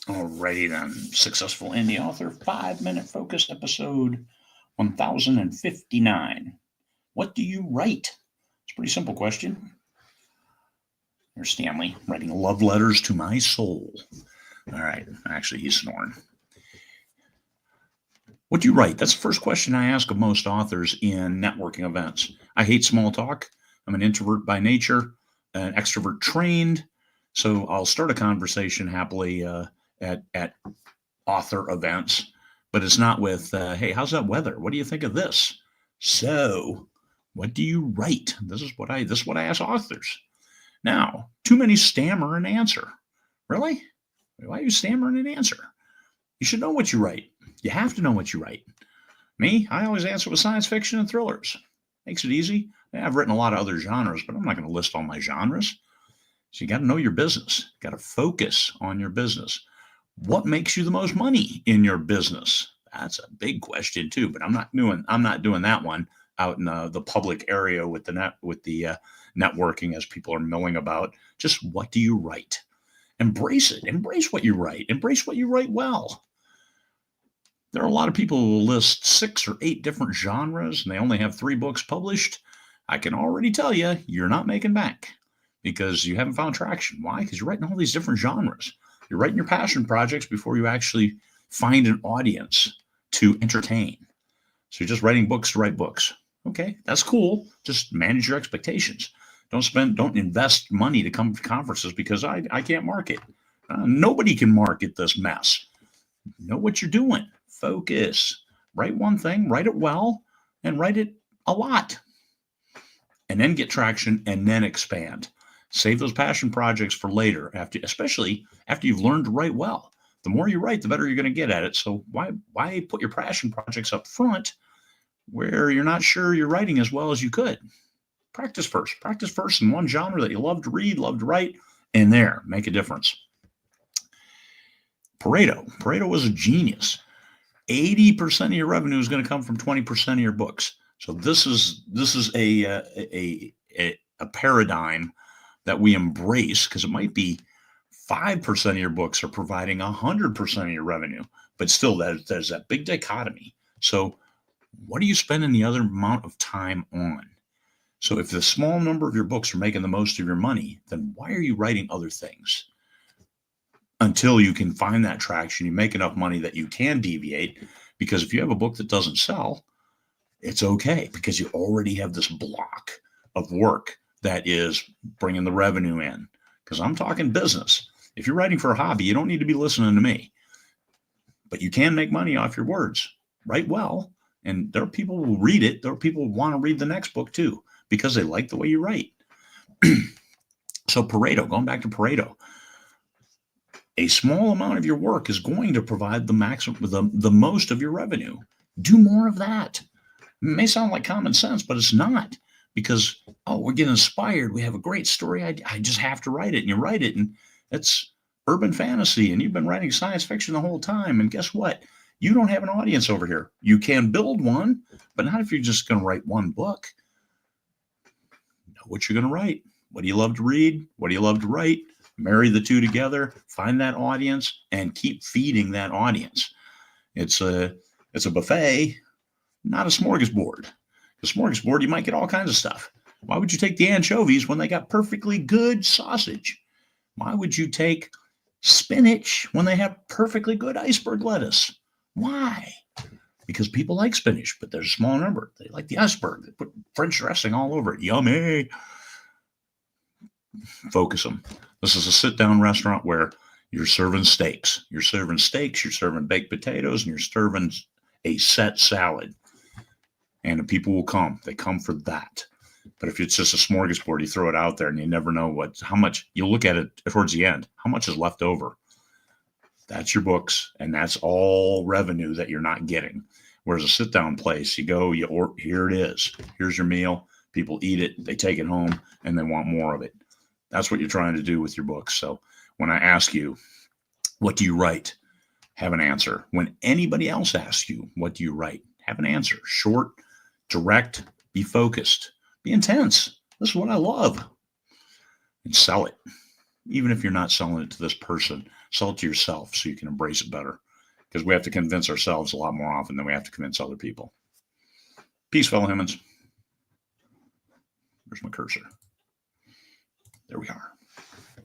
Alrighty then. Successful Indie Author 5-minute focus episode 1059. What do you write? It's a pretty simple question. There's Stanley writing love letters to my soul. All right. Actually, he's snoring. What do you write? That's the first question I ask of most authors in networking events. I hate small talk. I'm an introvert by nature, an extrovert trained. So I'll start a conversation happily at author events, but it's not with, hey, how's that weather? What do you think of this? So what do you write? This is what I ask authors. Now, too many stammer an answer. Really? Why are you stammering an answer? You should know what you write. You have to know what you write. Me, I always answer with science fiction and thrillers. Makes it easy. I've written a lot of other genres, but I'm not going to list all my genres. So you got to know your business. You got to focus on your business. What makes you the most money in your business? That's a big question too, but I'm not doing that one out in the public area with the networking as people are milling about. Just what do you write? Embrace it. Embrace what you write. Embrace what you write well. There are a lot of people who list 6 or 8 different genres and they only have 3 books published. I can already tell you, you're not making bank because you haven't found traction. Why? Because you're writing all these different genres. You're writing your passion projects before you actually find an audience to entertain. So you're just writing books to write books. Okay, that's cool. Just manage your expectations. Don't invest money to come to conferences because I can't market. Nobody can market this mess. Know what you're doing. Focus. Write one thing, write it well, and write it a lot. And then get traction and then expand. Save those passion projects for later, especially after you've learned to write well. The more you write, the better you're going to get at it. So why put your passion projects up front where you're not sure you're writing as well as you could? Practice first. Practice first in one genre that you love to read, love to write, and there, make a difference. Pareto was a genius. 80% of your revenue is going to come from 20% of your books. So this is a paradigm that we embrace because it might be 5% of your books are providing 100% of your revenue, but still there's that big dichotomy. So what are you spending the other amount of time on? So if the small number of your books are making the most of your money, then why are you writing other things? Until you can find that traction, you make enough money that you can deviate. Because if you have a book that doesn't sell, it's okay because you already have this block of work that is bringing the revenue in. Because I'm talking business. If you're writing for a hobby, you don't need to be listening to me. But you can make money off your words. Write well. And there are people who read it. There are people who want to read the next book too because they like the way you write. So Pareto, going back to Pareto. A small amount of your work is going to provide the maximum, the most of your revenue. Do more of that. It may sound like common sense, but it's not because, we're getting inspired. We have a great story. I just have to write it. And you write it and it's urban fantasy and you've been writing science fiction the whole time. And guess what? You don't have an audience over here. You can build one, but not if you're just going to write one book. Know what you're going to write. What do you love to read? What do you love to write? Marry the two together, find that audience, and keep feeding that audience. It's a buffet, not a smorgasbord. The smorgasbord, you might get all kinds of stuff. Why would you take the anchovies when they got perfectly good sausage? Why would you take spinach when they have perfectly good iceberg lettuce? Why? Because people like spinach, but there's a small number. They like the iceberg. They put French dressing all over it. Yummy. Focus them. This is a sit-down restaurant where you're serving steaks. You're serving baked potatoes, and you're serving a set salad. And the people will come. They come for that. But if it's just a smorgasbord, you throw it out there and you never know how much. You'll look at it towards the end. How much is left over? That's your books, and that's all revenue that you're not getting. Whereas a sit-down place, you go, here it is. Here's your meal. People eat it. They take it home, and they want more of it. That's what you're trying to do with your books. So when I ask you, what do you write? Have an answer. When anybody else asks you, what do you write? Have an answer. Short, direct, be focused, be intense. This is what I love. And sell it. even if you're not selling it to this person, sell it to yourself so you can embrace it better. Because we have to convince ourselves a lot more often than we have to convince other people. Peace, fellow humans. Where's my cursor? There we are.